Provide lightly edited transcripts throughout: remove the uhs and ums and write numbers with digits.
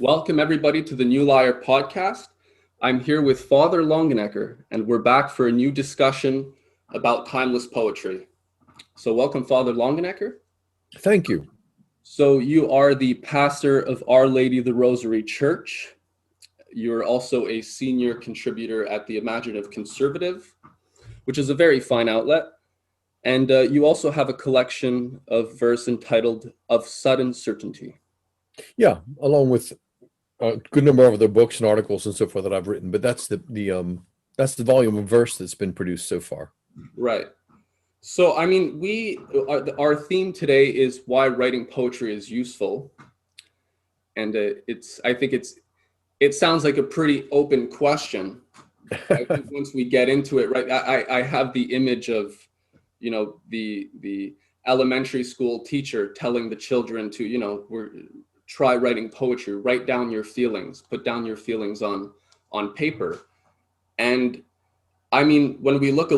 Welcome everybody to the New Lyre podcast. I'm here with Father Longenecker, and we're back for a new discussion about timeless poetry. So welcome, Father Longenecker. Thank you. So you are the pastor of Our Lady of the Rosary Church. You're also a senior contributor at the Imaginative Conservative, which is a very fine outlet. And you also have a collection of verse entitled Of Sudden Certainty. Yeah, along with a good number of other books and articles and so forth that I've written, but that's the volume of verse that's been produced so far. Right. So, I mean, our theme today is why writing poetry is useful. And I think it sounds like a pretty open question. I think once we get into it, right, I have the image of, the elementary school teacher telling the children to, try writing poetry, write down your feelings, put down your feelings on paper. And I mean, when I look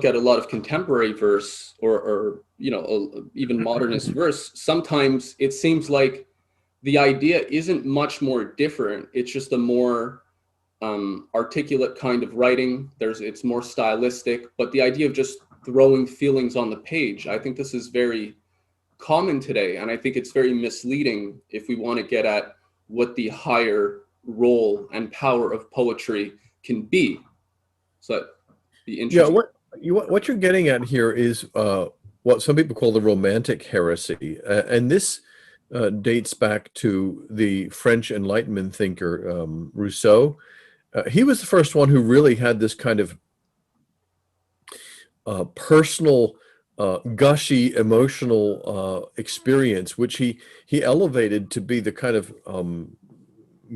at a lot of contemporary verse or even modernist verse, sometimes it seems like the idea isn't much more different. It's just a more articulate kind of writing. It's more stylistic, but the idea of just throwing feelings on the page, I think this is very common today, and I think it's very misleading if we want to get at what the higher role and power of poetry can be. So that'd be interesting. Yeah, what you're getting at here is what some people call the Romantic heresy, and this dates back to the French Enlightenment thinker Rousseau. He was the first one who really had this kind of personal, gushy, emotional experience, which he elevated to be the kind of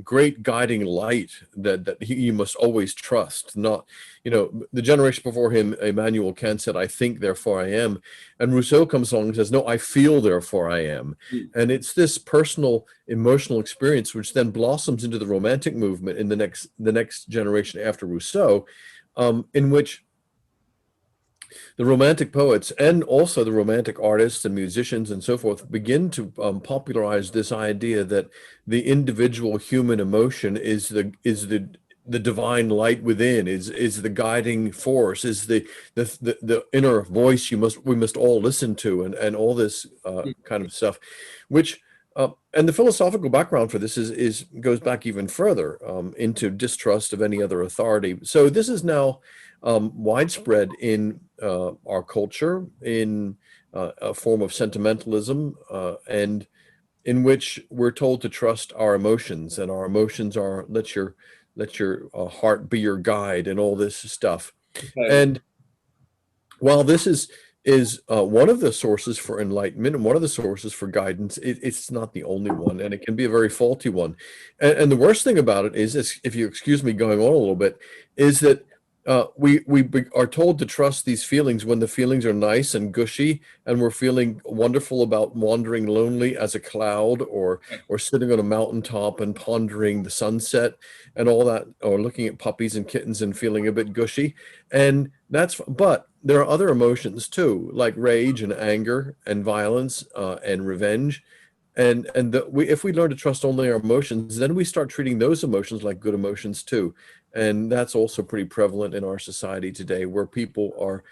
great guiding light that you must always trust. Not, the generation before him, Immanuel Kant said, "I think, therefore I am," and Rousseau comes along and says, "No, I feel, therefore I am." And it's this personal, emotional experience which then blossoms into the Romantic movement in the next generation after Rousseau, in which the Romantic poets and also the Romantic artists and musicians and so forth begin to popularize this idea that the individual human emotion is the divine light within, is the guiding force, is the inner voice we must all listen to, and all this kind of stuff, which and the philosophical background for this goes back even further into distrust of any other authority. So this is now widespread in our culture, in a form of sentimentalism, and in which we're told to trust our emotions, and our emotions are let your heart be your guide, and all this stuff. Okay. And while this is one of the sources for enlightenment and one of the sources for guidance, it's not the only one, and it can be a very faulty one. And the worst thing about it is, if you excuse me going on a little bit, is that we are told to trust these feelings when the feelings are nice and gushy, and we're feeling wonderful about wandering lonely as a cloud, or sitting on a mountaintop and pondering the sunset and all that, or looking at puppies and kittens and feeling a bit gushy. And but there are other emotions too, like rage and anger and violence and revenge. And if we learn to trust only our emotions, then we start treating those emotions like good emotions too. And that's also pretty prevalent in our society today, where people are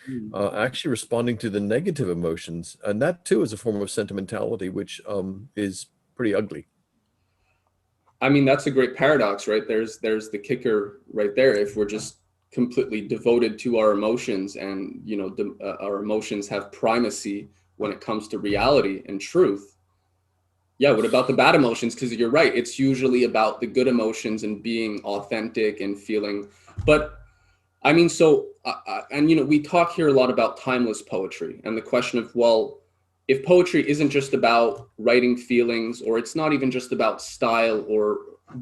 actually responding to the negative emotions. And that too is a form of sentimentality, which is pretty ugly. I mean, that's a great paradox, right? There's the kicker right there. If we're just completely devoted to our emotions, and our emotions have primacy when it comes to reality and truth. Yeah, what about the bad emotions? Because you're right, it's usually about the good emotions and being authentic and feeling. But I mean, we talk here a lot about timeless poetry, and the question of, well, if poetry isn't just about writing feelings, or it's not even just about style or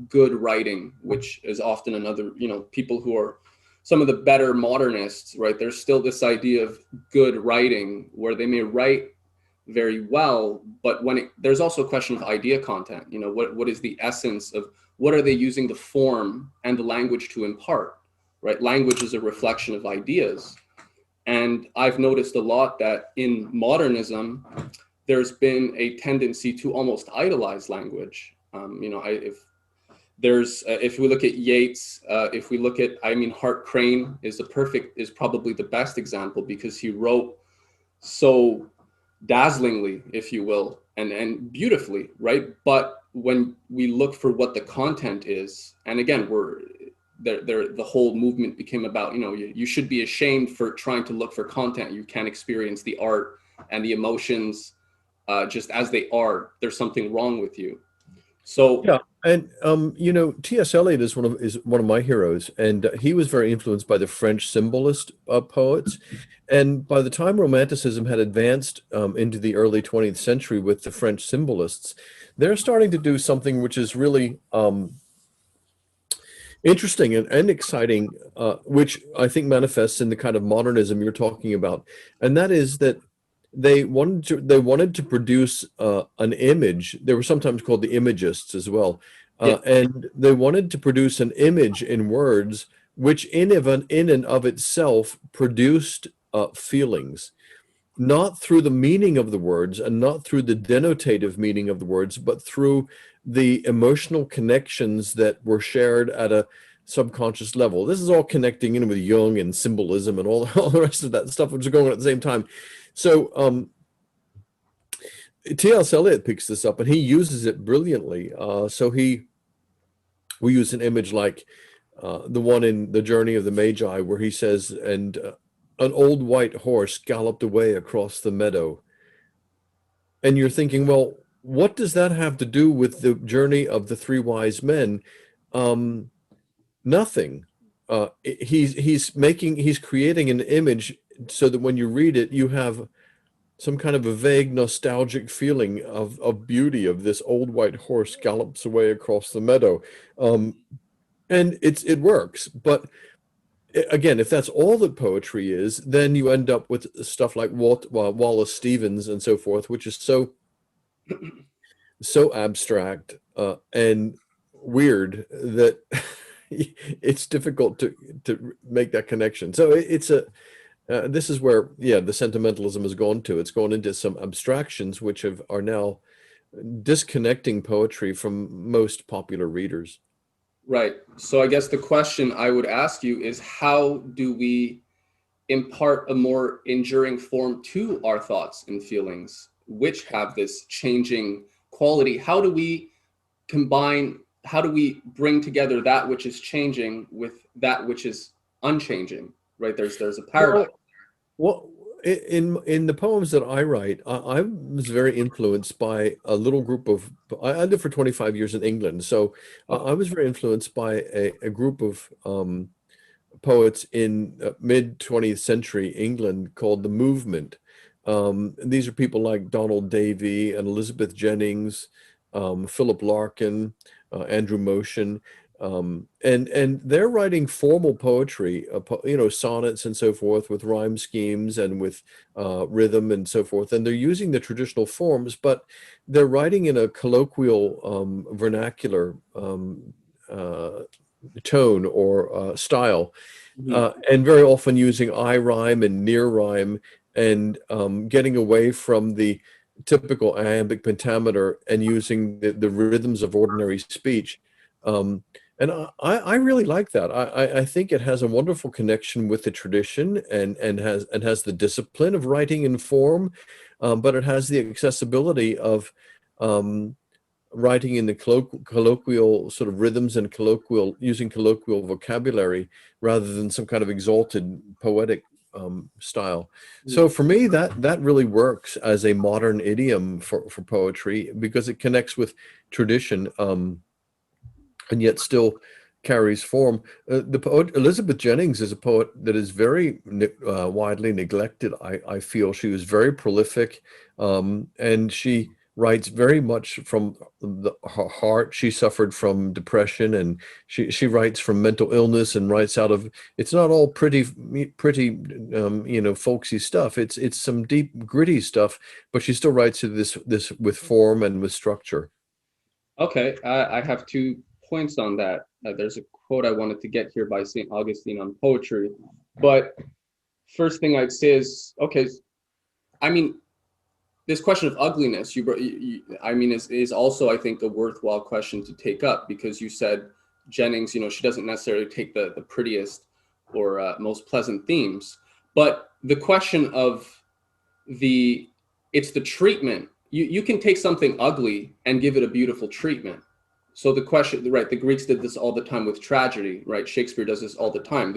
good writing, which is often another, people who are some of the better modernists, right? There's still this idea of good writing where they may write very well, but there's also a question of idea content. What is the essence of, what are they using the form and the language to impart, right? Language is a reflection of ideas. And I've noticed a lot that in modernism, there's been a tendency to almost idolize language. If there's if we look at Yeats, if we look at, I mean, Hart Crane is probably the best example, because he wrote so dazzlingly, if you will, and beautifully, right? But when we look for what the content is, and again, the whole movement became about, you should be ashamed for trying to look for content. You can't experience the art and the emotions just as they are. There's something wrong with you. So Yeah, and T.S. Eliot is one of my heroes, and he was very influenced by the French symbolist poets. And by the time Romanticism had advanced into the early 20th century with the French symbolists, they're starting to do something which is really interesting and exciting, which I think manifests in the kind of modernism you're talking about, and that is that they wanted to produce an image. They were sometimes called the imagists as well, yeah, and they wanted to produce an image in words which in and of itself produced feelings, not through the meaning of the words and not through the denotative meaning of the words, but through the emotional connections that were shared at a subconscious level. This is all connecting in with Jung and symbolism and all the rest of that stuff, which is going on at the same time. So T.S. Eliot picks this up and he uses it brilliantly. We use an image like the one in The Journey of the Magi, where he says, and an old white horse galloped away across the meadow. And you're thinking, well, what does that have to do with the journey of the three wise men? Um, Nothing. He's creating an image so that when you read it, you have some kind of a vague nostalgic feeling of beauty, of this old white horse gallops away across the meadow. And it works. But again, if that's all that poetry is, then you end up with stuff like Wallace Stevens and so forth, which is so abstract and weird that it's difficult to make that connection. So it's a this is where, yeah, the sentimentalism has gone to. It's gone into some abstractions which are now disconnecting poetry from most popular readers. right. So I guess the question I would ask you is, how do we impart a more enduring form to our thoughts and feelings, which have this changing quality? How do we how do we bring together that which is changing with that which is unchanging? Right? There's a paradox. Well, Well, in the poems that I write, I was very influenced by a little group of. I lived for 25 years in England, so I was very influenced by a group of poets in mid 20th century England called the Movement. These are people like Donald Davy and Elizabeth Jennings, Philip Larkin, Andrew Motion, and they're writing formal poetry, sonnets and so forth, with rhyme schemes and with rhythm and so forth. And they're using the traditional forms, but they're writing in a colloquial, vernacular uh, tone or style, Mhm. and very often using I rhyme and near rhyme, and getting away from the typical iambic pentameter and using the rhythms of ordinary speech. Um, and I really like that. I think it has a wonderful connection with the tradition, and has the discipline of writing in form, but it has the accessibility of um, writing in the colloquial sort of rhythms and using colloquial vocabulary rather than some kind of exalted poetic style. So for me, that really works as a modern idiom for poetry, because it connects with tradition, and yet still carries form. The poet Elizabeth Jennings is a poet that is very widely neglected. I feel she was very prolific, and she writes very much from her heart. She suffered from depression, and she writes from mental illness, and writes out of. It's not all pretty, folksy stuff. It's some deep, gritty stuff, but she still writes this with form and with structure. Okay, I have 2 points on that. There's a quote I wanted to get here by St. Augustine on poetry. But first thing I'd say is, okay, I mean, this question of ugliness, I mean, is also, I think, a worthwhile question to take up, because you said Jennings, she doesn't necessarily take the prettiest or most pleasant themes, but the question of it's the treatment. You can take something ugly and give it a beautiful treatment. So the question, right? The Greeks did this all the time with tragedy, right? Shakespeare does this all the time.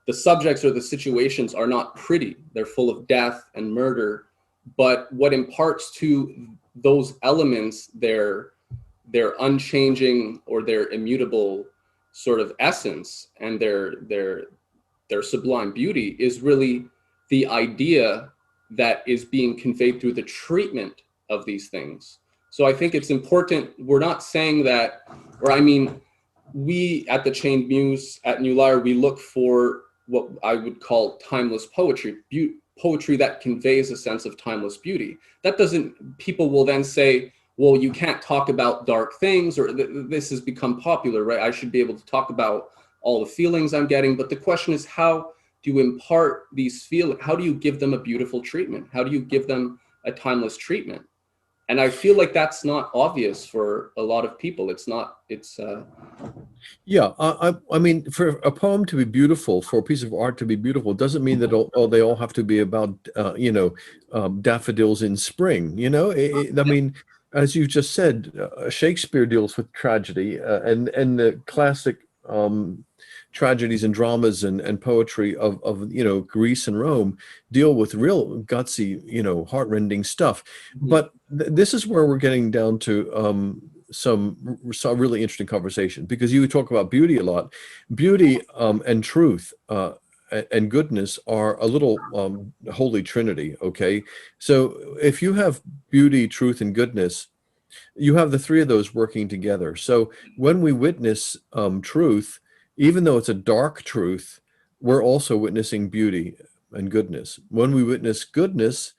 The subjects or the situations are not pretty. They're full of death and murder, but what imparts to those elements their unchanging or their immutable sort of essence and their sublime beauty is really the idea that is being conveyed through the treatment of these things. So I think it's important. We're not saying that, or I mean, we at the Chained Muse at New Lyre, we look for what I would call timeless poetry, poetry that conveys a sense of timeless beauty. That doesn't, people will then say, well, you can't talk about dark things, or this has become popular, right? I should be able to talk about all the feelings I'm getting. But the question is, how do you impart these feelings? How do you give them a beautiful treatment? How do you give them a timeless treatment? And I feel like that's not obvious for a lot of people. It's not, Yeah, I mean, for a poem to be beautiful, for a piece of art to be beautiful, doesn't mean that they all have to be about, daffodils in spring. I mean, as you just said, Shakespeare deals with tragedy, and the classic tragedies and dramas and poetry of Greece and Rome deal with real gutsy, heartrending stuff. But this is where we're getting down to some really interesting conversation, because you talk about beauty a lot. Beauty and truth and goodness are a little holy trinity. Okay, so if you have beauty, truth, and goodness, you have the three of those working together. So when we witness truth, even though it's a dark truth, we're also witnessing beauty and goodness. When we witness goodness,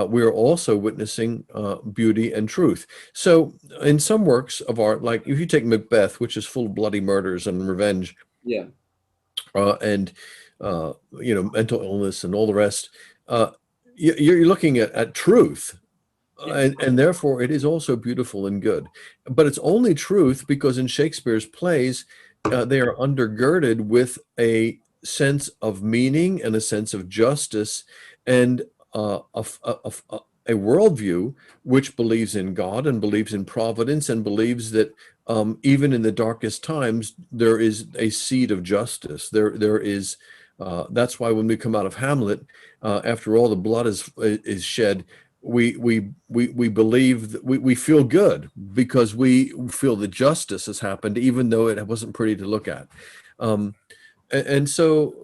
we are also witnessing beauty and truth. So in some works of art, like if you take Macbeth, which is full of bloody murders and revenge, yeah, and mental illness and all the rest, you're looking at truth. yeah, And therefore, it is also beautiful and good. But it's only truth because in Shakespeare's plays, they are undergirded with a sense of meaning and a sense of justice, and a worldview which believes in God and believes in providence and believes that even in the darkest times, there is a seed of justice. There is. That's why when we come out of Hamlet, after all the blood is shed, we believe that we feel good because we feel that justice has happened, even though it wasn't pretty to look at. And so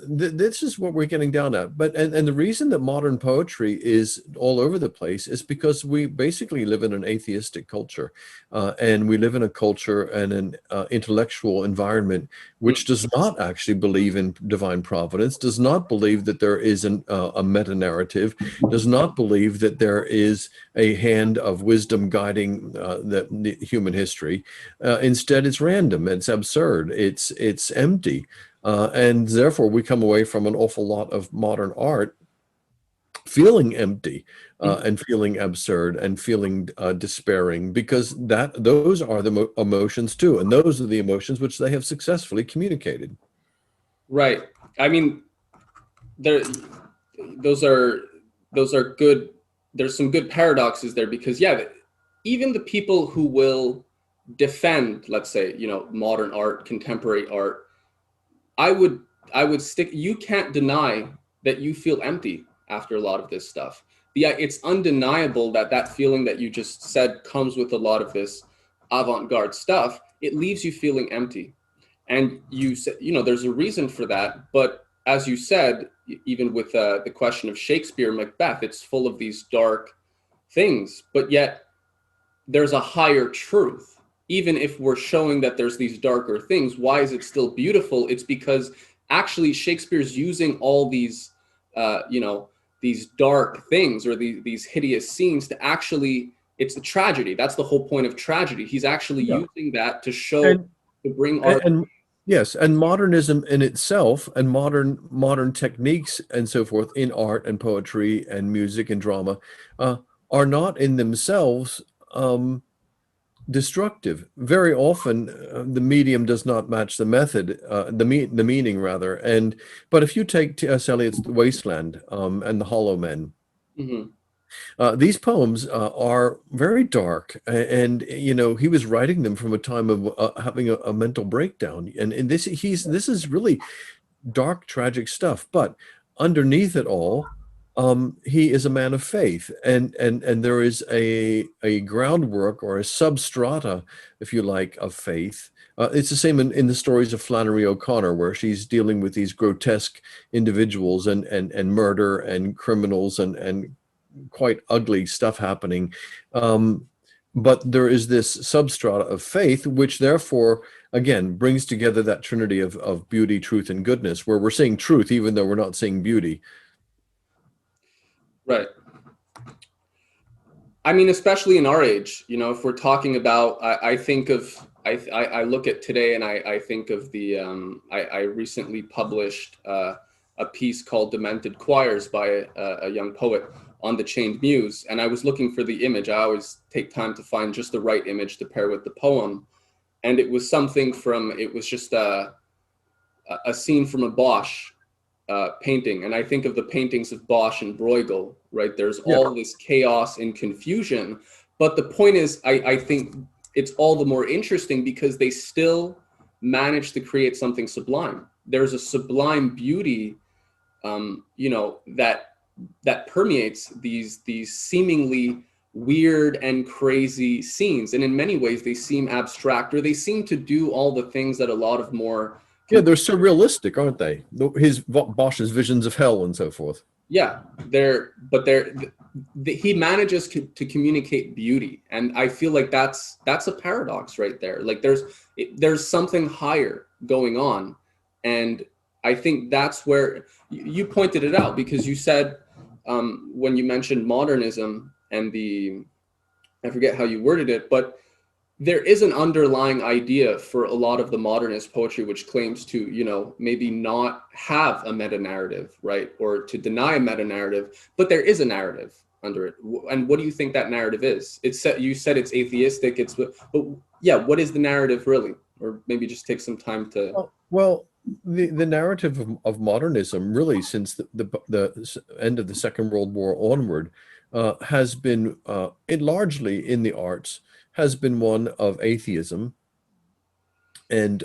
this is what we're getting down at. But and the reason that modern poetry is all over the place is because we basically live in an atheistic culture, and we live in a culture and an intellectual environment which does not actually believe in divine providence, does not believe that there is a meta narrative, does not believe that there is a hand of wisdom guiding the human history. Instead, it's random, it's absurd, it's empty. And therefore, we come away from an awful lot of modern art feeling empty, and feeling absurd and feeling despairing, because those are the emotions too, and those are the emotions which they have successfully communicated. right. I mean, there, those are good. There's some good paradoxes there, because yeah, even the people who will defend, let's say, modern art, contemporary art, I would stick. You can't deny that you feel empty after a lot of this stuff. It's undeniable that feeling that you just said comes with a lot of this avant-garde stuff. It leaves you feeling empty, and you said, there's a reason for that. But as you said, even with the question of Shakespeare, Macbeth, it's full of these dark things, but yet there's a higher truth. Even if we're showing that there's these darker things, why is it still beautiful? It's because actually Shakespeare's using all these, these dark things, or these hideous scenes, to actually, it's a tragedy. That's the whole point of tragedy. He's actually Yeah. using that to show, And to bring and, art. and yes, and modernism in itself, and modern techniques and so forth in art and poetry and music and drama, uh, are not in themselves destructive. Very often, the medium does not match the method, the meaning rather. But if you take T.S. Eliot's *The Wasteland* and *The Hollow Men*, Hmm. these poems are very dark, and he was writing them from a time of having a mental breakdown, and this is really dark, tragic stuff. But underneath it all, he is a man of faith, and there is a groundwork or a substrata, if you like, of faith. It's the same in the stories of Flannery O'Connor, where she's dealing with these grotesque individuals and murder and criminals and quite ugly stuff happening. Um, but there is this substrata of faith, which therefore, again, brings together that trinity of beauty, truth, and goodness, where we're seeing truth, even though we're not seeing beauty. Right. I mean, especially in our age, if we're talking about, I think of, I look at today and I think of I recently published a piece called Demented Choirs by a young poet on the Chained Muse. And I was looking for the image. I always take time to find just the right image to pair with the poem. And it was it was just a scene from a Bosch painting. And I think of the paintings of Bosch and Bruegel, right? There's Yeah. all this chaos and confusion. But the point is, I think it's all the more interesting because they still manage to create something sublime. There's a sublime beauty, that permeates these seemingly weird and crazy scenes. And in many ways, they seem abstract, or they seem to do all the things that a lot of more Yeah, they're surrealistic, aren't they? Bosch's visions of hell and so forth. yeah, he manages to communicate beauty, and I feel like that's a paradox right there. Like there's something higher going on, and I think that's where you pointed it out, because you said, when you mentioned modernism and I forget how you worded it, but there is an underlying idea for a lot of the modernist poetry which claims to, maybe not have a meta narrative, right? Or to deny a meta narrative, but there is a narrative under it. And what do you think that narrative is? You said it's atheistic. But yeah, what is the narrative really? Or maybe just take some time to. Well, the narrative of modernism, really, since the end of the Second World War onward, has been largely in the arts, has been one of atheism and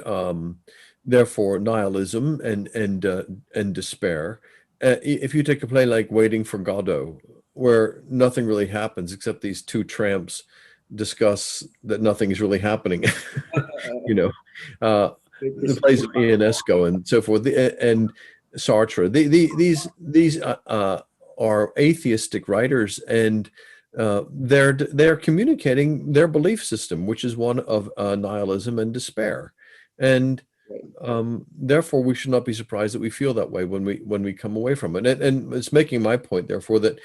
therefore nihilism and despair. If you take a play like Waiting for Godot, where nothing really happens except these two tramps discuss that nothing is really happening, you know, uh, the plays of Ionesco and so forth, and Sartre. These are atheistic writers, and they're communicating their belief system, which is one of nihilism and despair, and therefore we should not be surprised that we feel that way when we come away from it. And it's making my point, therefore, that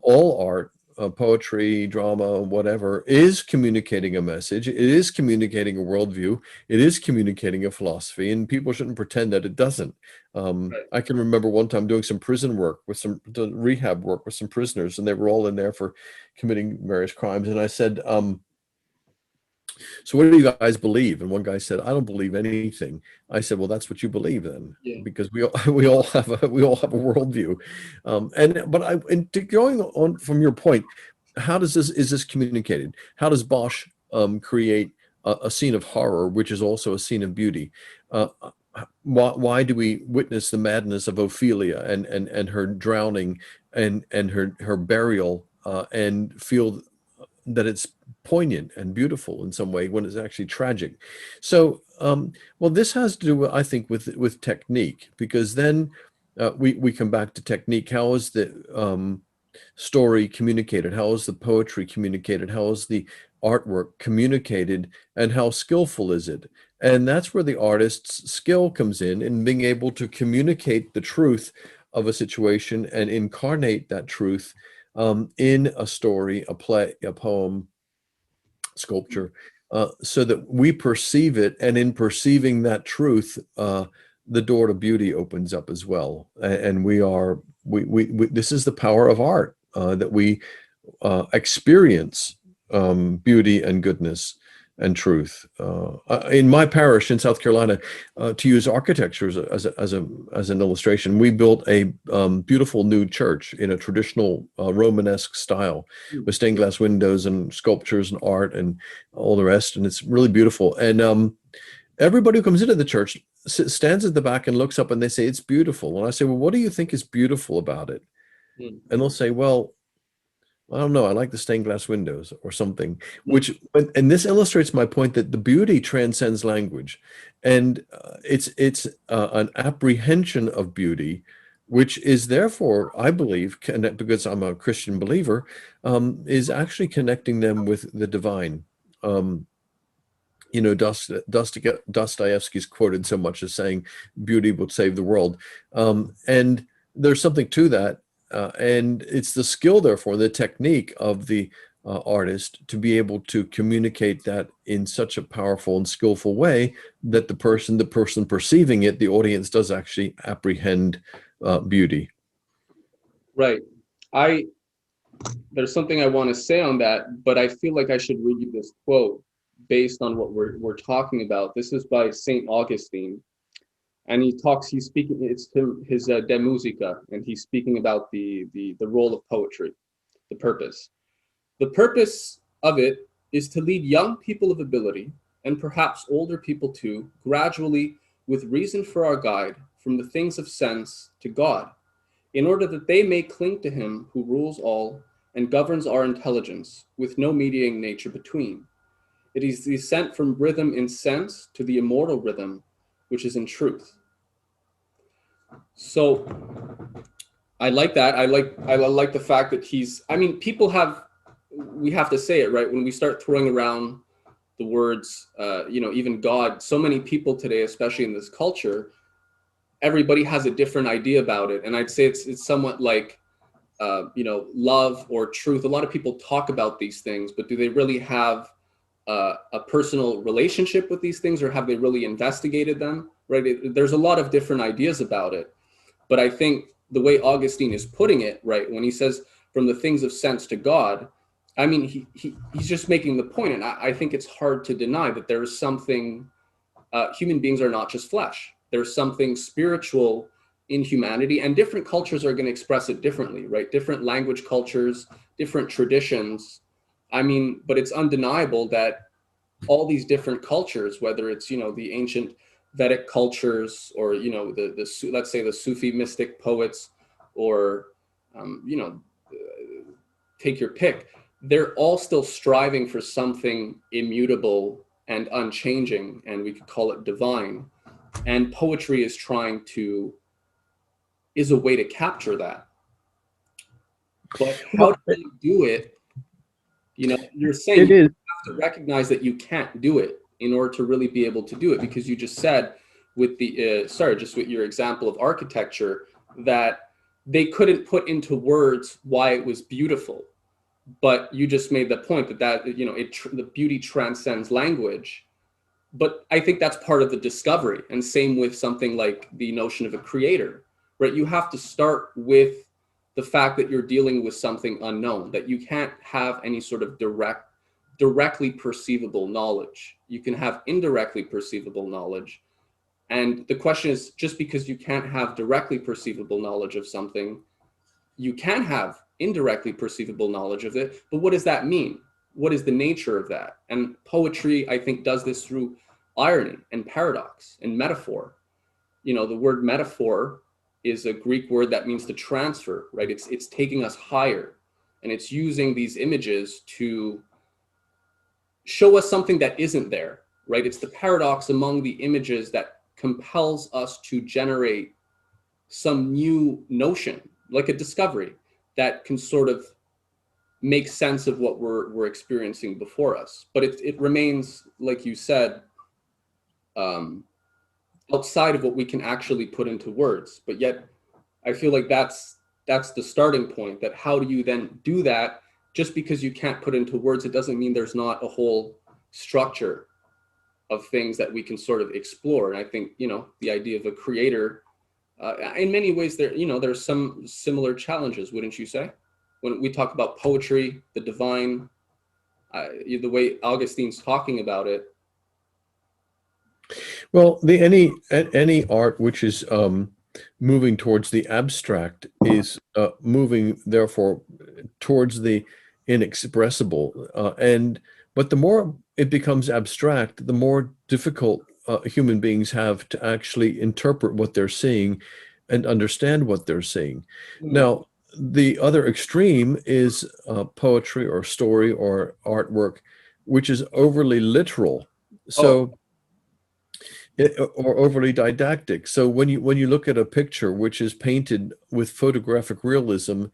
all art, poetry, drama, whatever, is communicating a message. It is communicating a worldview. It is communicating a philosophy, and people shouldn't pretend that it doesn't. I can remember one time doing some prison work with some rehab work with some prisoners, and they were all in there for committing various crimes. And I said, so what do you guys believe? And one guy said, I don't believe anything. I said, well, that's what you believe then, Yeah. because we all have a worldview. And going on from your point, how is this communicated? How does Bosch create a scene of horror, which is also a scene of beauty? Why do we witness the madness of Ophelia and her drowning and her burial, and feel that it's poignant and beautiful in some way when it's actually tragic? So, well, this has to do, I think, with technique, because then we come back to technique. How is the story communicated? How is the poetry communicated? How is the artwork communicated? And how skillful is it? And that's where the artist's skill comes in being able to communicate the truth of a situation and incarnate that truth in a story, a play, a poem, sculpture, so that we perceive it, and in perceiving that truth, the door to beauty opens up as well. And we this is the power of art, that experience beauty and goodness and truth. In my parish in South Carolina, to use architecture as an illustration, we built a beautiful new church in a traditional Romanesque style with stained glass windows and sculptures and art and all the rest, and it's really beautiful. And everybody who comes into the church stands at the back and looks up and they say, "It's beautiful." And I say, "Well, what do you think is beautiful about it?" Mm. And they'll say, "Well, I don't know. I like the stained glass windows or something," Mm. and this illustrates my point that the beauty transcends language, and it's an apprehension of beauty, which is therefore, I believe, because I'm a Christian believer, is actually connecting them with the divine. Um, Dostoevsky's quoted so much as saying, "Beauty will save the world," and there's something to that. And it's the skill, therefore, the technique of the artist to be able to communicate that in such a powerful and skillful way that the person perceiving it, the audience, does actually apprehend beauty. Right. I There's something I want to say on that, but I feel like I should read you this quote based on what we're talking about. This is by Saint Augustine, and he's speaking. It's his De Musica, and he's speaking about the role of poetry, the purpose. The purpose of it is to lead young people of ability, and perhaps older people too, gradually, with reason for our guide, from the things of sense to God, in order that they may cling to him who rules all and governs our intelligence, with no mediating nature between. It is the ascent from rhythm in sense to the immortal rhythm, which is in truth. So I like that. I like the fact that I mean, we have to say it, right? When we start throwing around the words, even God, so many people today, especially in this culture, everybody has a different idea about it. And I'd say it's somewhat like, love or truth. A lot of people talk about these things, but do they really have a personal relationship with these things, or have they really investigated them? Right? There's a lot of different ideas about it, but I think the way Augustine is putting it, right, when he says from the things of sense to God, I mean, he's just making the point, and I think it's hard to deny that there is something. Human beings are not just flesh. There's something spiritual in humanity, and different cultures are going to express it differently, right? Different language cultures, different traditions. I mean, but it's undeniable that all these different cultures, whether it's, the ancient Vedic cultures, or, let's say the Sufi mystic poets, or, take your pick, they're all still striving for something immutable and unchanging, and we could call it divine. And poetry is a way to capture that. But how Well, do they do it? You're saying it you is. have to recognize that you can't do it in order to really be able to do it, because you just said with just with your example of architecture, that they couldn't put into words why it was beautiful. But you just made the point the beauty transcends language. But I think that's part of the discovery, and same with something like the notion of a creator, right? You have to start with the fact that you're dealing with something unknown, that you can't have any sort of directly perceivable knowledge. You can have indirectly perceivable knowledge. And the question is, just because you can't have directly perceivable knowledge of something, you can have indirectly perceivable knowledge of it. But what does that mean? What is the nature of that? And poetry, I think, does this through irony and paradox and metaphor. The word metaphor is a Greek word that means to transfer, right? It's taking us higher, and it's using these images to show us something that isn't there, right? It's the paradox among the images that compels us to generate some new notion, like a discovery that can sort of make sense of what we're experiencing before us. But it remains, like you said, um, outside of what we can actually put into words. But yet, I feel like that's the starting point. That how do you then do that? Just because you can't put into words, it doesn't mean there's not a whole structure of things that we can sort of explore. And I think the idea of a creator, in many ways, there's some similar challenges, wouldn't you say? when we talk about poetry, the divine, the way Augustine's talking about it. Well, any art which is moving towards the abstract is moving, therefore, towards the inexpressible. And but the more it becomes abstract, the more difficult human beings have to actually interpret what they're seeing and understand what they're seeing. Hmm. Now, the other extreme is poetry or story or artwork, which is overly literal. Oh, So or overly didactic. So when you look at a picture which is painted with photographic realism,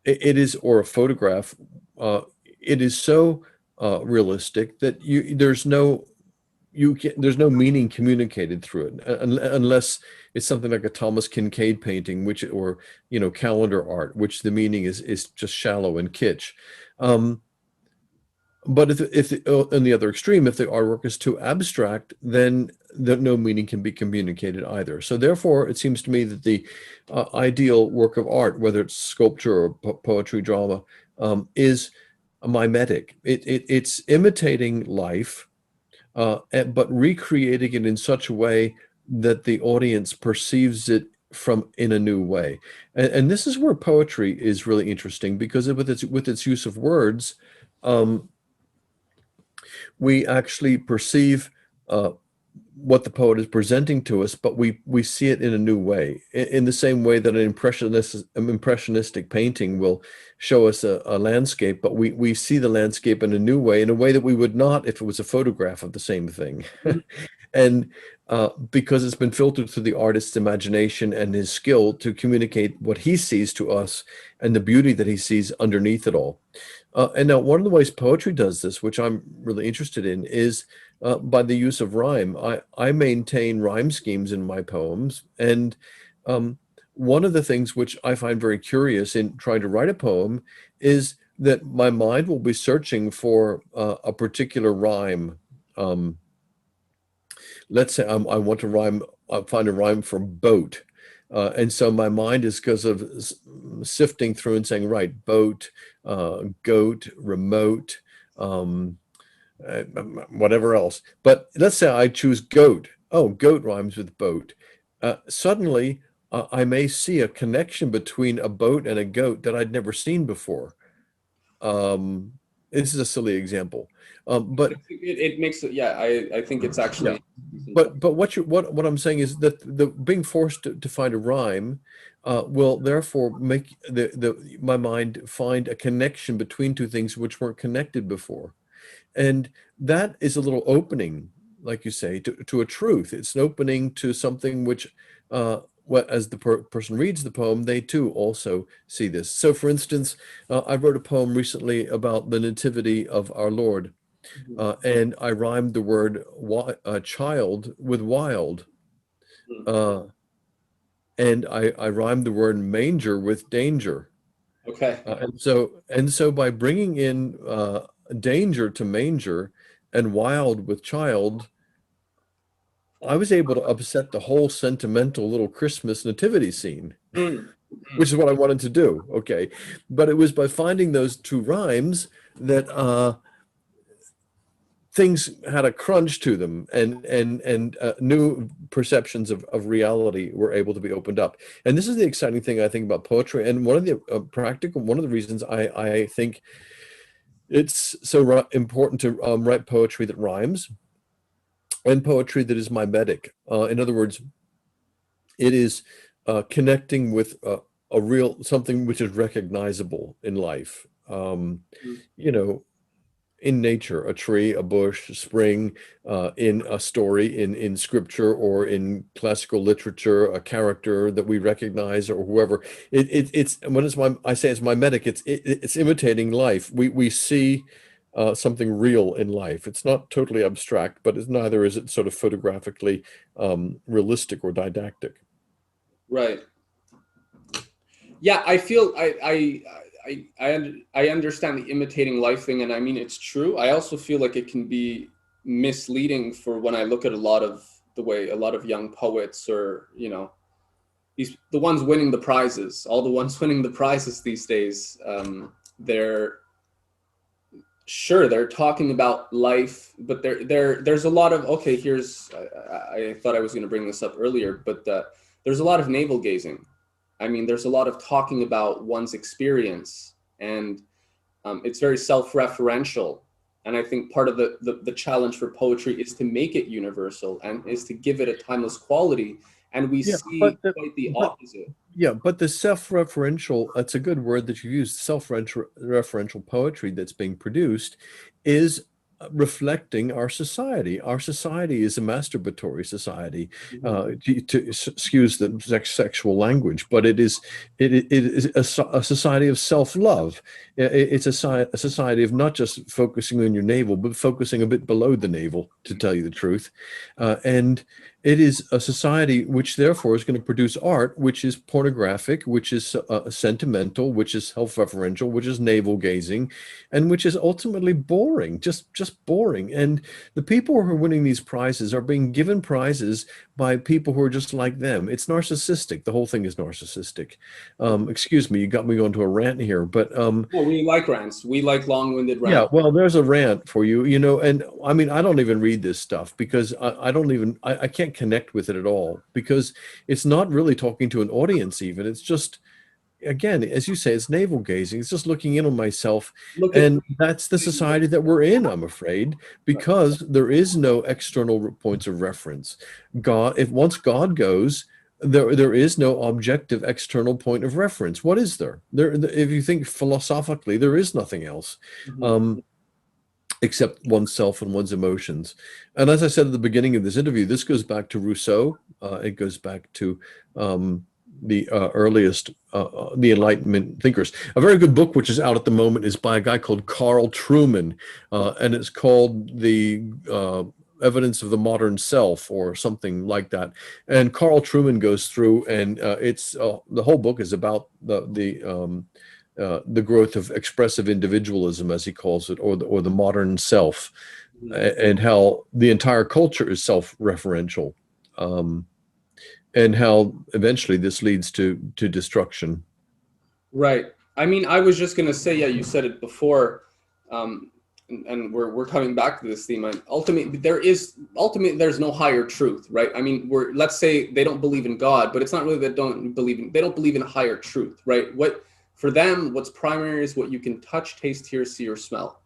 it is, or a photograph, it is so realistic that there's no meaning communicated through it, unless it's something like a Thomas Kincaid painting, which, or calendar art, which the meaning is just shallow and kitsch. Um, but if in the other extreme, if the artwork is too abstract, then no meaning can be communicated either. So therefore, it seems to me that the ideal work of art, whether it's sculpture or poetry, drama, is mimetic. It's imitating life, but recreating it in such a way that the audience perceives it from in a new way. And this is where poetry is really interesting, because with its use of words, um, we actually perceive uh, what the poet is presenting to us, but we see it in a new way, in the same way that an impressionistic painting will show us a landscape, but we see the landscape in a way that we would not if it was a photograph of the same thing. mhm. And because it's been filtered through the artist's imagination and his skill to communicate what he sees to us and the beauty that he sees underneath it all. And now, one of the ways poetry does this, which I'm really interested in, is by the use of rhyme. I maintain rhyme schemes in my poems. And um, one of the things which I find very curious in trying to write a poem is that my mind will be searching for a particular rhyme. Um, let's say I want to find a rhyme for boat. And so my mind is, because of sifting through and saying, right, boat, goat, remote, um, whatever else. But let's say I choose goat. Oh, goat rhymes with boat. Suddenly, I may see a connection between a boat and a goat that I'd never seen before. Um, this is a silly example, but It makes it. Yeah, I think it's yeah. actually. But what I'm saying is that the being forced to find a rhyme will therefore make my mind find a connection between two things which weren't connected before. And that is a little opening, like you say, to a truth. It's an opening to something which, as the person reads the poem, they too also see this. So, for instance, I wrote a poem recently about the nativity of our Lord, Mhm. and I rhymed the word child with wild. Mhm. Uh, and I rhymed the word manger with danger. Okay. And so by bringing in danger to manger and wild with child, I was able to upset the whole sentimental little Christmas nativity scene, Mm. which Mm. is what I wanted to do. Okay. But it was by finding those two rhymes that things had a crunch to them, and new perceptions of reality were able to be opened up. And this is the exciting thing, I think, about poetry. And one of the reasons I think it's so important to write poetry that rhymes and poetry that is mimetic. In other words, it is connecting with a real something which is recognizable in life. Mm. You know, in nature, a tree, a bush, spring, in a story, in scripture or in classical literature, a character that we recognize or whoever. It's when I say it's mimetic, it's imitating life. We see something real in life. It's not totally abstract, but neither is it sort of photographically realistic or didactic. Right. Yeah, I feel I understand the imitating life thing, and I mean it's true. I also feel like it can be misleading for when I look at a lot of the way a lot of young poets or the ones winning the prizes, all the ones winning the prizes these days, they're sure they're talking about life, but there's a lot of, okay, here's, I thought I was going to bring this up earlier, but there's a lot of navel gazing. I mean, there's a lot of talking about one's experience, and it's very self-referential. And I think part of the challenge for poetry is to make it universal and is to give it a timeless quality. And we Yeah, see quite the but opposite. yeah, but the self-referential, that's a good word that you use, self-referential poetry that's being produced is reflecting our society. Our society is a masturbatory society, Mhm. excuse the sexual language, but it is a society of self-love. It's a society of not just focusing on your navel, but focusing a bit below the navel, to tell you the truth. And it is a society which therefore is going to produce art which is pornographic, which is sentimental, which is self-referential, which is navel gazing, and which is ultimately boring, just boring. And the people who are winning these prizes are being given prizes by people who are just like them. It's narcissistic. The whole thing is narcissistic. Excuse me, you got me going to a rant here, but Well, we like rants. We like long-winded yeah, rants. well, there's a rant for you, and I mean, I don't even read this stuff because I don't even, I can't connect with it at all because it's not really talking to an audience even. It's just, again, as you say, it's navel gazing. It's just looking in on myself. Look at And that's the society that we're in, I'm afraid, because there is no external points of reference. If once God goes, there is no objective external point of reference. What is there? If you think philosophically, there is nothing else. Mhm. Um, except oneself and one's emotions. And as I said at the beginning of this interview, this goes back to Rousseau. It goes back to the earliest, the Enlightenment thinkers. A very good book, which is out at the moment, is by a guy called Carl Trueman, and it's called The Evidence of the Modern Self, or something like that. And Carl Trueman goes through, and it's the whole book is about the growth of expressive individualism, as he calls it, or the modern self, Mhm. and how the entire culture is self-referential, um, and how eventually this leads to destruction. Right. I mean, I was just gonna say, yeah, you said it before, and we're coming back to this theme. And ultimately, there's no higher truth, right? I mean, let's say they don't believe in God, but it's not really that they don't believe in a higher truth, right? What for them, what's primary is what you can touch, taste, hear, see, or smell.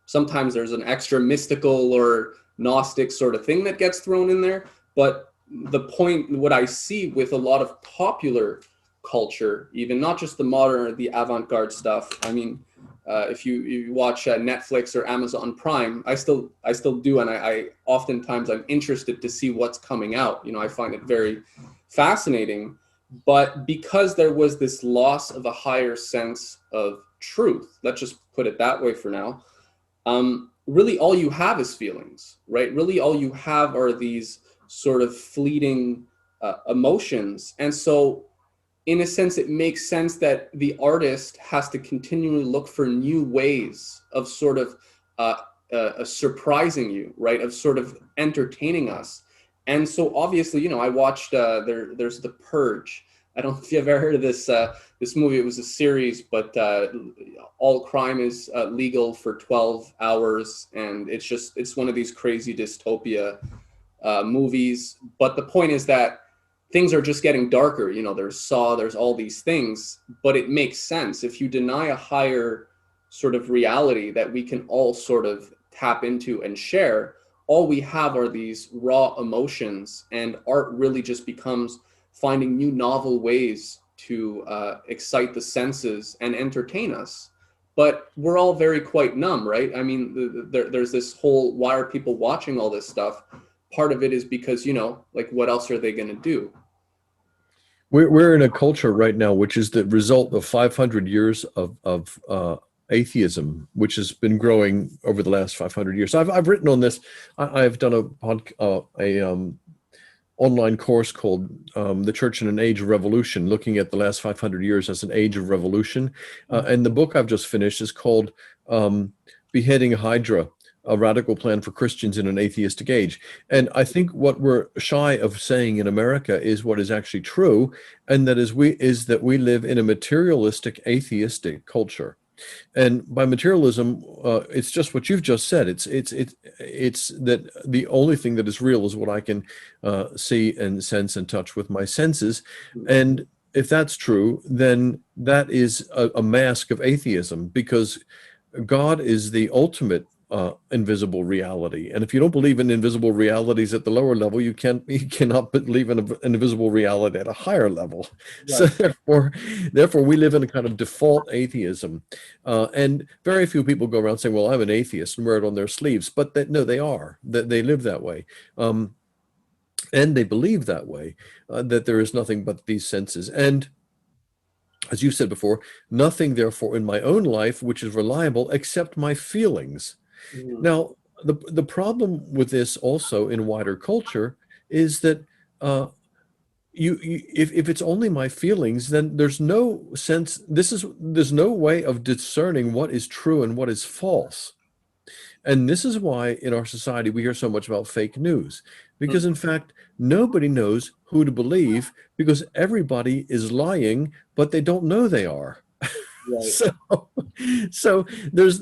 Sometimes there's an extra mystical or Gnostic sort of thing that gets thrown in there, but the point, what I see with a lot of popular culture, even not just the modern or the avant-garde stuff. I mean, if you watch Netflix or Amazon Prime, I still do, and I oftentimes I'm interested to see what's coming out. You know, I find it very fascinating. But because there was this loss of a higher sense of truth, let's just put it that way for now. Really, all you have is feelings, right? Really, all you have are these sort of fleeting emotions, and so in a sense, it makes sense that the artist has to continually look for new ways of sort of uh, surprising you, right? Of sort of entertaining us. And so obviously, you know, I watched there's The Purge. I don't know if you've ever heard of this movie. It was a series, but all crime is legal for 12 hours, and it's one of these crazy dystopia movies. But the point is that things are just getting darker. You know, there's Saw, there's all these things, but it makes sense if you deny a higher sort of reality that we can all sort of tap into and share. All we have are these raw emotions, and art really just becomes finding new novel ways to excite the senses and entertain us. But we're all very quite numb, right? I mean, there's this whole, why are people watching all this stuff? Part of it is because, you know, like, what else are they going to do? We're in a culture right now which is the result of 500 years of atheism, which has been growing over the last 500 years. I've written on this. I've done a online course called "The Church in an Age of Revolution," looking at the last 500 years as an age of revolution. And the book I've just finished is called "Beheading Hydra." a radical plan for Christians in an atheistic age. And I think what we're shy of saying in America is what is actually true, and that is that we live in a materialistic, atheistic culture. And by materialism, it's just what you've just said. It's that the only thing that is real is what I can see and sense and touch with my senses. And if that's true, then that is a mask of atheism, because God is the ultimate invisible reality. And if you don't believe in invisible realities at the lower level, you cannot believe in an invisible reality at a higher level. So Right. therefore, we live in a kind of default atheism. And very few people go around saying, well, I'm an atheist, and wear it on their sleeves. But no, they are. That they live that way. And they believe that way, that there is nothing but these senses. And as you said before, nothing, therefore, in my own life which is reliable except my feelings. Mhm. Now, the problem with this also in wider culture is that if it's only my feelings, then there's no sense. There's no way of discerning what is true and what is false. And this is why in our society we hear so much about fake news, because in fact, nobody knows who to believe because everybody is lying, but they don't know they are. Right. So, so there's,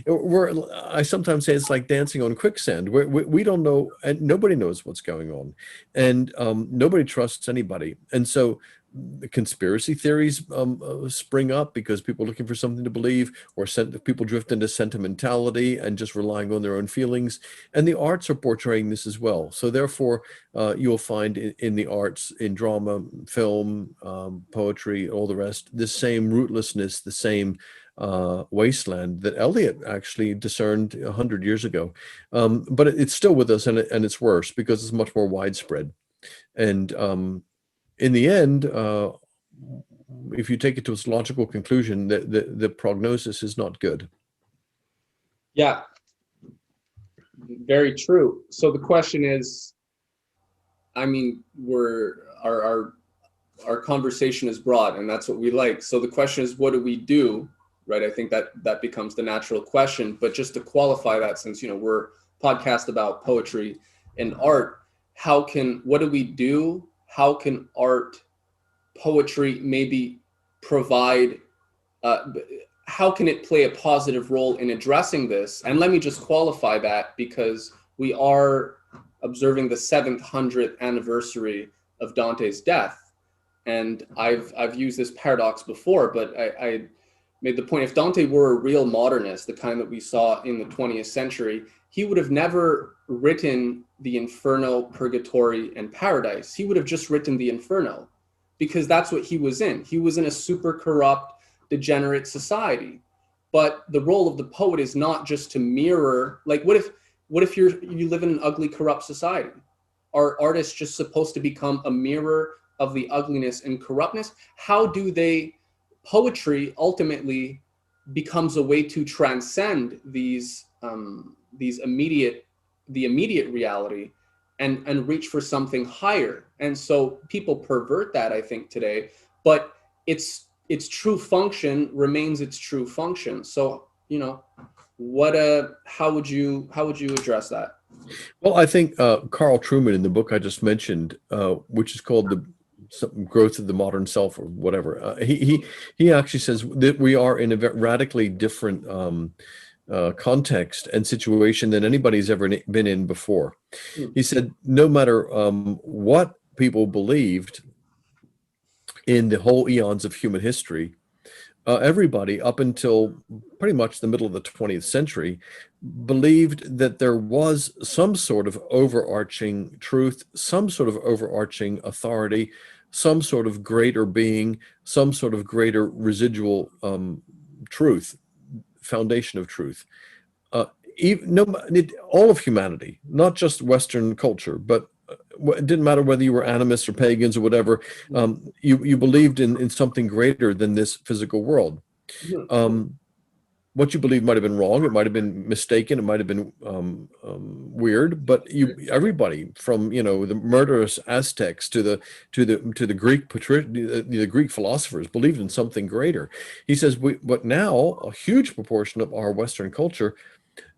I sometimes say it's like dancing on quicksand. We don't know, and nobody knows what's going on, and nobody trusts anybody. And so the conspiracy theories spring up because people are looking for something to believe, or people drift into sentimentality and just relying on their own feelings. And the arts are portraying this as well. So therefore, you'll find in the arts, in drama, film, poetry, all the rest, this same rootlessness, the same wasteland that Eliot actually discerned 100 years ago. But it's still with us, and it's worse because it's much more widespread. And in the end, if you take it to its logical conclusion, the prognosis is not good. Yeah, very true. So the question is, I mean, our conversation is broad, and that's what we like. So the question is, what do we do, right? I think that becomes the natural question. But just to qualify that, since we're a podcast about poetry and art, what do we do? How can art, poetry, maybe provide? Uh, how can it play a positive role in addressing this? And let me just qualify that, because we are observing the 700th anniversary of Dante's death. And I've used this paradox before, but I made the point, if Dante were a real modernist, the kind that we saw in the 20th century, he would have never written the Inferno, Purgatory, and Paradise. He would have just written the Inferno, because that's what he was in. He was in a super corrupt, degenerate society. But the role of the poet is not just to mirror, like, what if you live in an ugly, corrupt society? Are artists just supposed to become a mirror of the ugliness and corruptness? How do poetry ultimately becomes a way to transcend the immediate reality, and reach for something higher. And so people pervert that, I think, today, but its true function remains its true function. So how would you address that? Well, I think Carl Trueman, in the book I just mentioned, which is called the Growth of the Modern Self or whatever, he actually says that we are in a radically different context and situation than anybody's ever been in before. He said no matter what people believed in the whole eons of human history, everybody up until pretty much the middle of the 20th century believed that there was some sort of overarching truth, some sort of overarching authority, some sort of greater being, some sort of greater residual truth, foundation of truth. Even, no, all of humanity, not just Western culture, but it didn't matter whether you were animists or pagans or whatever. You believed in something greater than this physical world. What you believed might have been wrong. It might have been mistaken. It might have been weird. But everybody, from the murderous Aztecs to the Greek the Greek philosophers, believed in something greater. He says, but now a huge proportion of our Western culture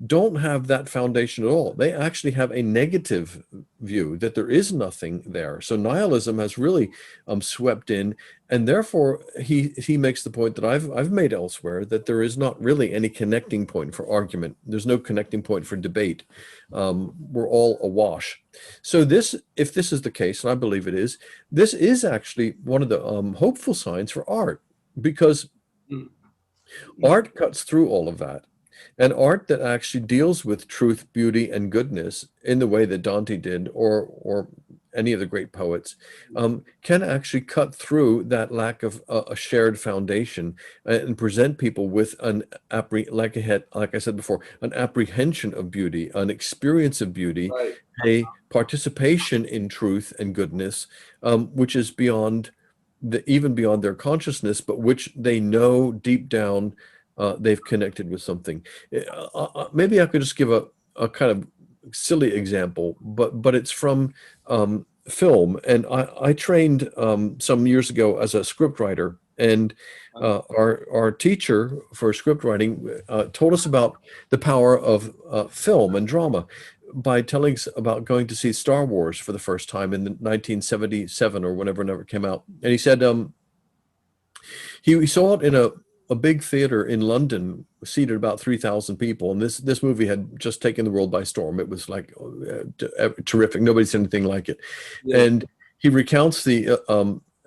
don't have that foundation at all. They actually have a negative view that there is nothing there. So nihilism has really swept in, and therefore he makes the point that I've made elsewhere, that there is not really any connecting point for argument. There's no connecting point for debate. We're all awash. So this, if this is the case, and I believe it is, this is actually one of the hopeful signs for art, because Mm. art cuts through all of that. And art that actually deals with truth, beauty, and goodness in the way that Dante did, or any of the great poets, can actually cut through that lack of a shared foundation, and present people with like I said before, an apprehension of beauty, an experience of beauty, Right. a participation in truth and goodness, which is beyond even beyond their consciousness, but which they know deep down they've connected with something. Maybe I could just give a kind of silly example, but it's from film. And I trained some years ago as a script writer, and our teacher for script writing told us about the power of film and drama by telling us about going to see Star Wars for the first time in the 1977 or whenever it came out. And he said he saw it in a big theater in London, seated about 3,000 people. And this movie had just taken the world by storm. It was like terrific. Nobody's seen anything like it. Yeah. And he recounts the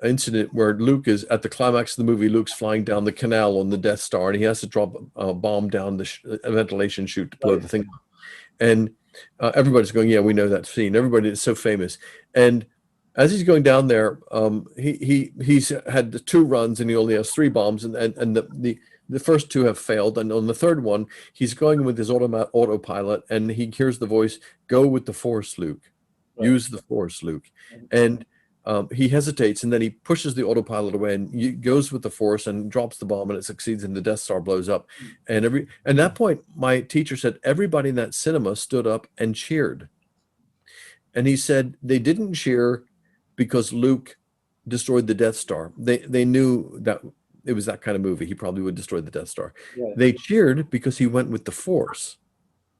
incident where Luke is at the climax of the movie. Luke's flying down the canal on the Death Star, and he has to drop a bomb down the ventilation chute to blow Right. the thing up. And everybody's going, yeah, we know that scene. Everybody is so famous. And as he's going down there, he's had the two runs and he only has three bombs, and the first two have failed. And on the third one, he's going with his autopilot, and he hears the voice, "Go with the Force, Luke. Right. Use the Force, Luke." And he hesitates, and then he pushes the autopilot away and goes with the Force and drops the bomb, and it succeeds, and the Death Star blows up. And at that point, my teacher said everybody in that cinema stood up and cheered. And he said they didn't cheer because Luke destroyed the Death Star. They knew that it was that kind of movie. He probably would destroy the Death Star. Right. They cheered because he went with the Force.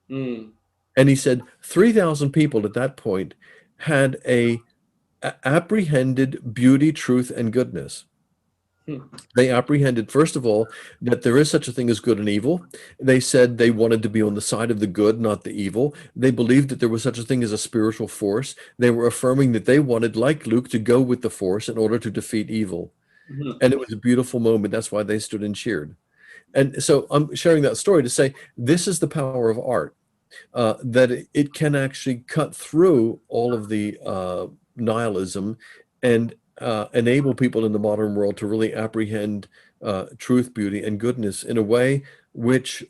Mm. And he said 3,000 people at that point had apprehended beauty, truth, and goodness. Hmm. They apprehended, first of all, that there is such a thing as good and evil. They said they wanted to be on the side of the good, not the evil. They believed that there was such a thing as a spiritual force. They were affirming that they wanted, like Luke, to go with the force in order to defeat evil. Mhm. And it was a beautiful moment. That's why they stood and cheered. And so I'm sharing that story to say this is the power of art, that it can actually cut through all of the nihilism and enable people in the modern world to really apprehend truth, beauty, and goodness in a way which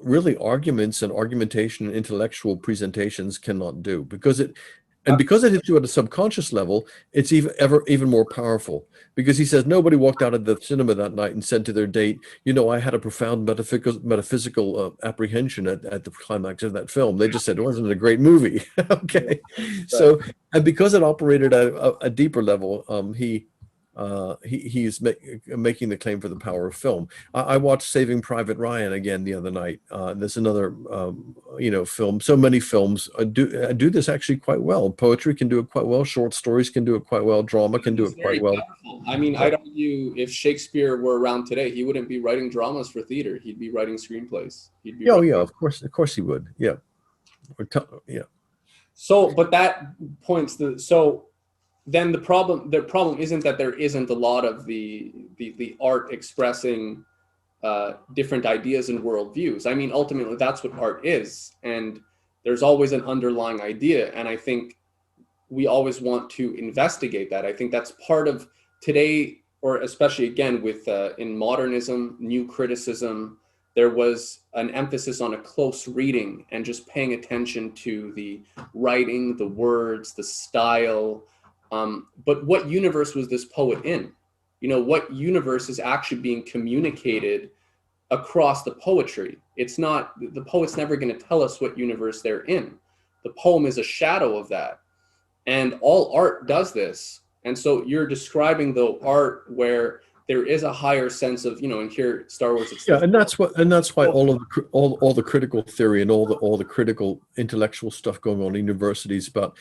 really arguments and argumentation and intellectual presentations cannot do, because it hits you at a subconscious level. It's even more powerful, because he says nobody walked out of the cinema that night and said to their date, I had a profound metaphysical apprehension at the climax of that film. They just said, wasn't it a great movie? Okay. So, and because it operated at a deeper level, he's making the claim for the power of film. I watched Saving Private Ryan again the other night. There's another, film. So many films do this actually quite well. Poetry can do it quite well. Short stories can do it quite well. Drama can do It's it quite very well. powerful. I mean, I'd argue if Shakespeare were around today, he wouldn't be writing dramas for theater. He'd be writing screenplays. He'd be Yeah, oh writing. yeah, of course he would. Yeah, yeah. So, but that points the so then the problem isn't that there isn't a lot of the art expressing different ideas and worldviews. I mean, ultimately, that's what art is, and there's always an underlying idea. And I think we always want to investigate that. I think that's part of today, or especially again with in modernism, new criticism. There was an emphasis on a close reading and just paying attention to the writing, the words, the style. But what universe was this poet in? What universe is actually being communicated across the poetry? It's not, the poet's never going to tell us what universe they're in. The poem is a shadow of that. And all art does this. And so you're describing the art where there is a higher sense of, in here, Star Wars, it's Yeah, the, and that's why oh, all of all the critical theory and all the critical intellectual stuff going on in universities about,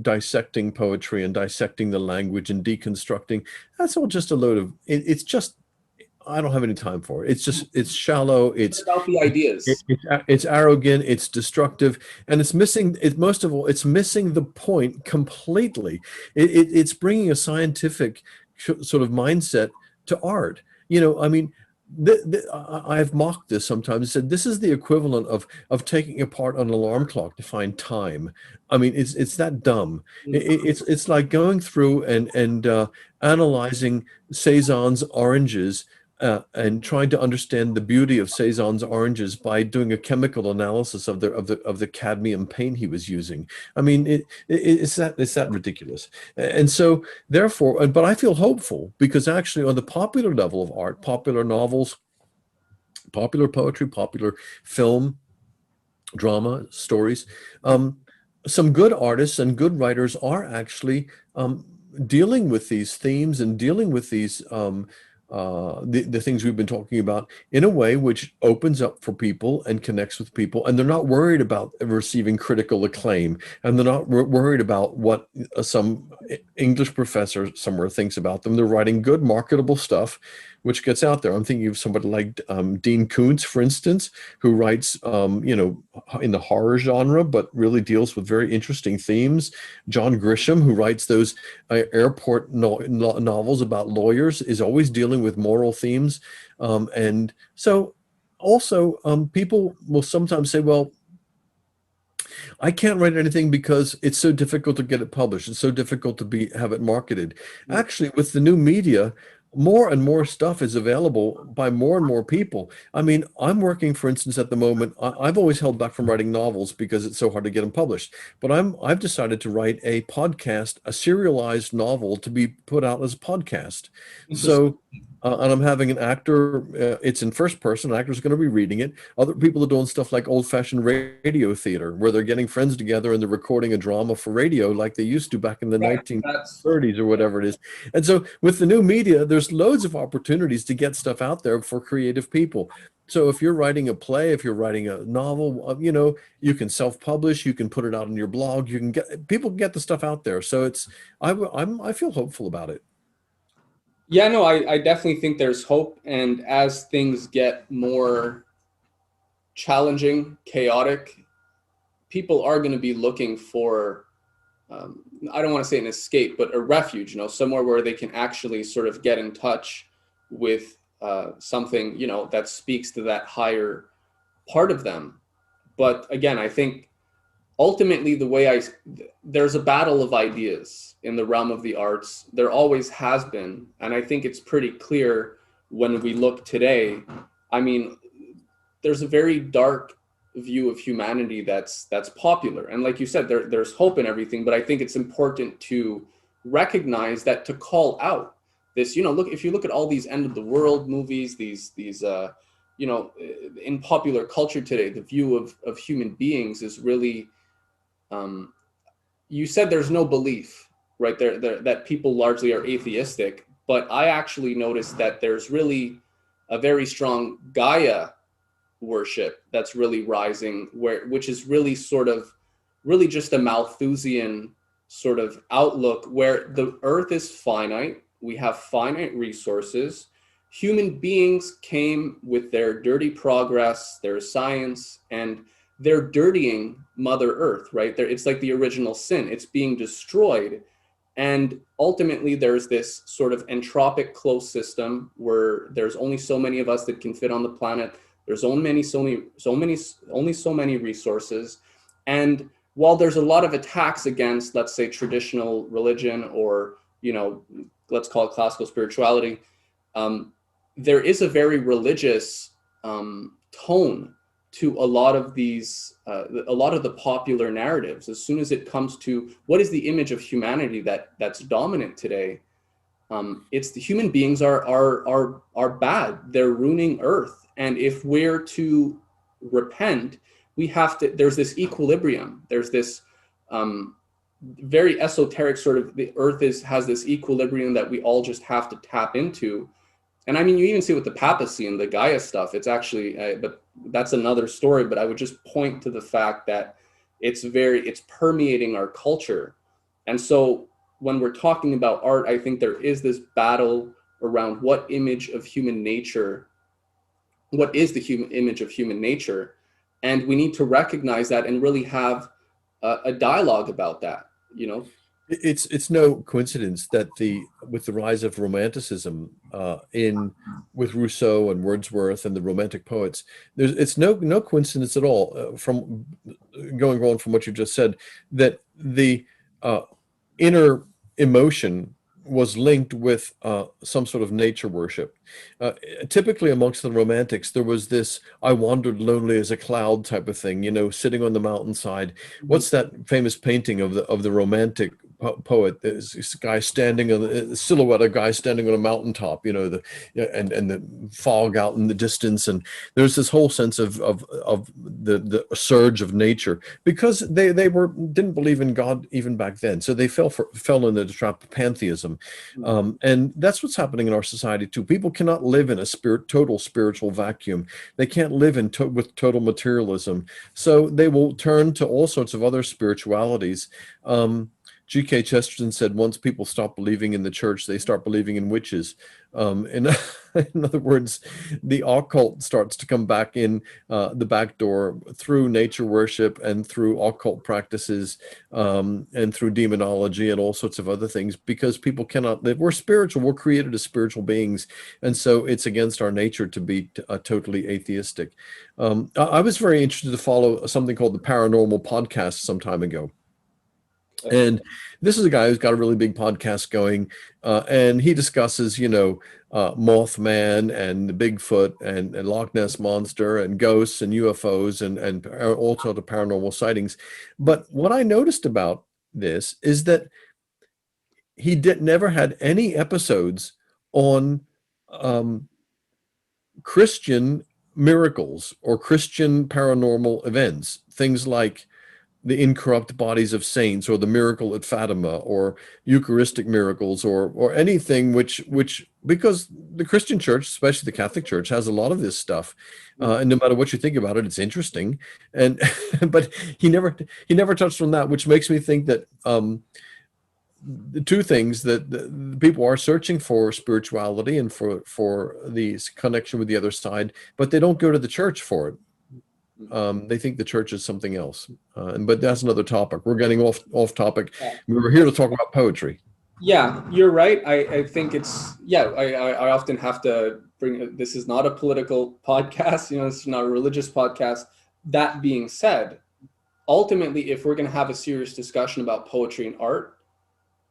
dissecting poetry and dissecting the language and deconstructing, that's all just a load of it's just, I don't have any time for it. It's shallow, about the ideas. it's arrogant, it's destructive, and it's missing it most of all, it's missing the point completely. It's bringing a scientific sort of mindset to art. I mean, I've mocked this sometimes. Said this is the equivalent of taking apart an alarm clock to find time. I mean, it's that dumb. It's like going through and analyzing Cezanne's oranges, and trying to understand the beauty of Cezanne's oranges by doing a chemical analysis of the cadmium paint he was using. I mean, it's that ridiculous. And so therefore, but I feel hopeful because actually on the popular level of art, popular novels, popular poetry, popular film, drama, stories, some good artists and good writers are actually dealing with these themes and dealing with these the things we've been talking about in a way which opens up for people and connects with people, and they're not worried about receiving critical acclaim, and they're not worried about what some English professor somewhere thinks about them. They're writing good, marketable stuff, which gets out there. I'm thinking of somebody like Dean Koontz, for instance, who writes, in the horror genre, but really deals with very interesting themes. John Grisham, who writes those airport novels about lawyers, is always dealing with moral themes. And so also people will sometimes say, well, I can't write anything because it's so difficult to get it published. It's so difficult to have it marketed. Actually, with the new media, more and more stuff is available by more and more people. I mean, I'm working, for instance, at the moment. I've always held back from writing novels because it's so hard to get them published. But I've decided to write a podcast, a serialized novel to be put out as a podcast. Interesting. So, and I'm having an actor. It's in first person. An actor's going to be reading it. Other people are doing stuff like old-fashioned radio theater, where they're getting friends together and they're recording a drama for radio like they used to back in the Right. That's 1930s or whatever it is. And so with the new media, there's loads of opportunities to get stuff out there for creative people. So if you're writing a play, if you're writing a novel, you can self-publish, you can put it out on your blog, you can get people can get the stuff out there. So I feel hopeful about it. Yeah, no, I definitely think there's hope. And as things get more challenging, chaotic, people are going to be looking for, I don't want to say an escape, but a refuge, somewhere where they can actually sort of get in touch with something, that speaks to that higher part of them. But again, I think ultimately there's a battle of ideas in the realm of the arts. There always has been. And I think it's pretty clear when we look today. I mean, there's a very dark view of humanity that's popular. And like you said, there's hope in everything, but I think it's important to recognize that, to call out this, if you look at all these end of the world movies, these in popular culture today, the view of human beings is really, you said there's no belief, right? That people largely are atheistic, but I actually noticed that there's really a very strong Gaia worship that's really rising, which is really really just a Malthusian sort of outlook, where the earth is finite, we have finite resources, human beings came with their dirty progress, their science, and they're dirtying Mother Earth, right? It's like the original sin. It's being destroyed. And ultimately, there's this sort of entropic closed system where there's only so many of us that can fit on the planet. There's only so many resources. And while there's a lot of attacks against, let's say, traditional religion, or, let's call it classical spirituality, there is a very religious tone to a lot of the popular narratives. As soon as it comes to what is the image of humanity that's dominant today, it's the human beings are bad. They're ruining Earth, and if we're to repent, we have to. There's this equilibrium. There's this very esoteric sort of, the Earth has this equilibrium that we all just have to tap into, And I mean, you even see with the papacy and the Gaia stuff, it's actually, but that's another story. But I would just point to the fact that it's permeating our culture. And so when we're talking about art, I think there is this battle around what image of human nature, what is the human image of human nature? And we need to recognize that and really have a dialogue about that, you know? It's no coincidence that with the rise of Romanticism in with Rousseau and Wordsworth and the Romantic poets, it's no coincidence at all from going on from what you just said, that the uh, inner emotion was linked with some sort of nature worship. Uh, Typically amongst the Romantics, there was this "I wandered lonely as a cloud" type of thing, sitting on the mountainside. Mhm. What's that famous painting of the Romantic poet? There's this guy standing on a silhouette, a guy standing on a mountaintop, and the fog out in the distance, and there's this whole sense of the surge of nature, because they didn't believe in God even back then, so they fell in the trap of pantheism, and that's what's happening in our society too. People cannot live in a total spiritual vacuum. They can't live with total materialism, so they will turn to all sorts of other spiritualities. G.K. Chesterton said, once people stop believing in the church, they start believing in witches. In, in other words, the occult starts to come back in the back door through nature worship and through occult practices, and through demonology and all sorts of other things, because people cannot live. We're spiritual. We're created as spiritual beings. And so it's against our nature to be totally atheistic. I was very interested to follow something called the Paranormal Podcast some time ago. Okay. And this is a guy who's got a really big podcast going, and he discusses, Mothman and the Bigfoot and Loch Ness Monster and ghosts and UFOs and all sorts of paranormal sightings. But what I noticed about this is that he never had any episodes on um, Christian miracles or Christian paranormal events, things like the incorrupt bodies of saints, or the miracle at Fatima, or Eucharistic miracles, or anything which because the Christian church, especially the Catholic Church, has a lot of this stuff, and no matter what you think about it, it's interesting. And but he never touched on that, which makes me think that the two things, that the people are searching for spirituality and for the connection with the other side, but they don't go to the church for it. They think the church is something else. But that's another topic. We're getting off topic. Yeah. We were here to talk about poetry. Yeah, you're right. I think it's, yeah, I often have to bring, this is not a political podcast, this is not a religious podcast. That being said, ultimately, if we're going to have a serious discussion about poetry and art,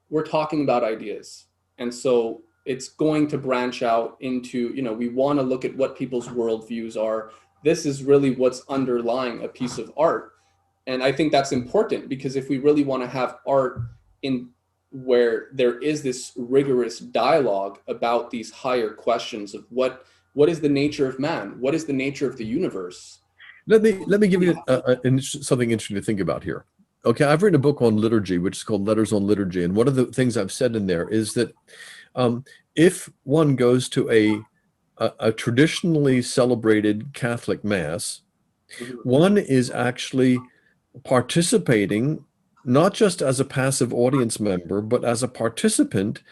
we're talking about ideas. And so it's going to branch out into, we want to look at what people's worldviews are. This is really what's underlying a piece of art. And I think that's important, because if we really want to have art in where there is this rigorous dialogue about these higher questions of what is the nature of man? What is the nature of the universe? Let me give you something interesting to think about here. Okay, I've written a book on liturgy, which is called Letters on Liturgy, and one of the things I've said in there is that if one goes to a traditionally celebrated Catholic Mass, one is actually participating not just as a passive audience member, but as a participant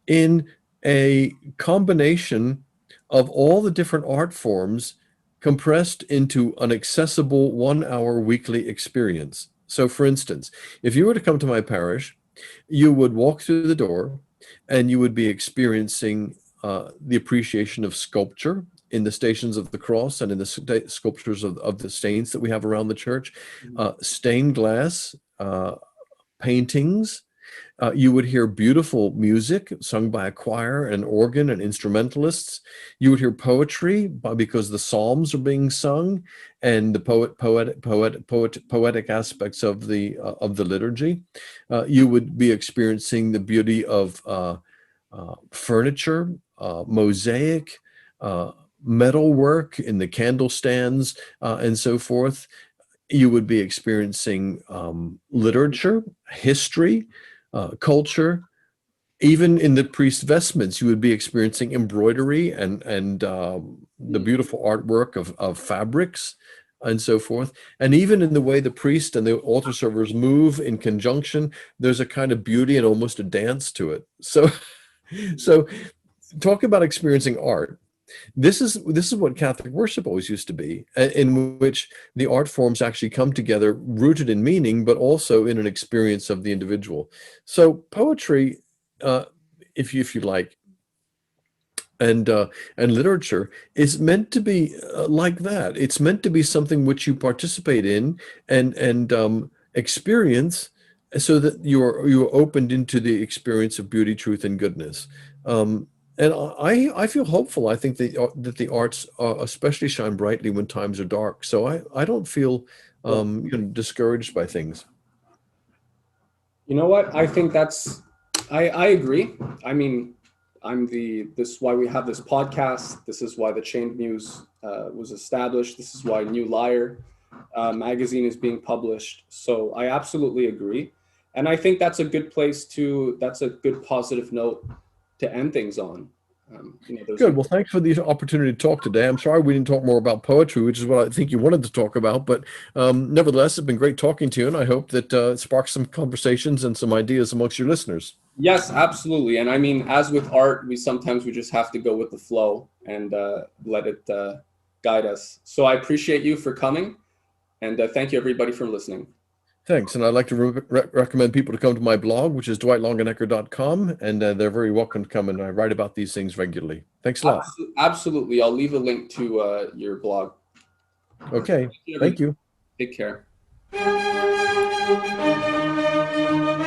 in a combination of all the different art forms compressed into an accessible 1 hour weekly experience. So, for instance, if you were to come to my parish, you would walk through the door and you would be experiencing the appreciation of sculpture in the Stations of the Cross and in the sculptures of the saints that we have around the church, stained glass paintings. You would hear beautiful music sung by a choir and organ and instrumentalists. You would hear poetry because the Psalms are being sung, and the poetic aspects of the liturgy. You would be experiencing the beauty of furniture, mosaic, metalwork in the candle stands, and so forth. You would be experiencing literature, history, culture, Even in the priest's vestments, you would be experiencing embroidery and the beautiful artwork of fabrics and so forth. And even in the way the priest and the altar servers move in conjunction, there's a kind of beauty and almost a dance to it. So, so talk about experiencing art. This is what Catholic worship always used to be, in which the art forms actually come together, rooted in meaning, but also in an experience of the individual. So poetry, uh, if you like, and literature is meant to be like that. It's meant to be something which you participate in and experience, so that you're opened into the experience of beauty, truth, and goodness. And I feel hopeful. I think that the arts especially shine brightly when times are dark. So I don't feel Well, discouraged by things. you know what? I think I agree. I mean, this is why we have this podcast. This is why the Chained Muse was established. This is why New Lyre magazine is being published. So I absolutely agree. And I think that's a good positive note to end things on. There's Good. Well, thanks for the opportunity to talk today. I'm sorry we didn't talk more about poetry, which is what I think you wanted to talk about. But nevertheless, it's been great talking to you, and I hope that it sparks some conversations and some ideas amongst your listeners. Yes, absolutely. And I mean, as with art, we just have to go with the flow and let it guide us. So I appreciate you for coming, and thank you everybody for listening. Thanks. And I'd like to recommend people to come to my blog, which is dwightlongenecker.com, and they're very welcome to come, and I write about these things regularly. Thanks a lot. Absolutely. I'll leave a link to your blog. Okay. Thank you, Thank everybody. you. Take care.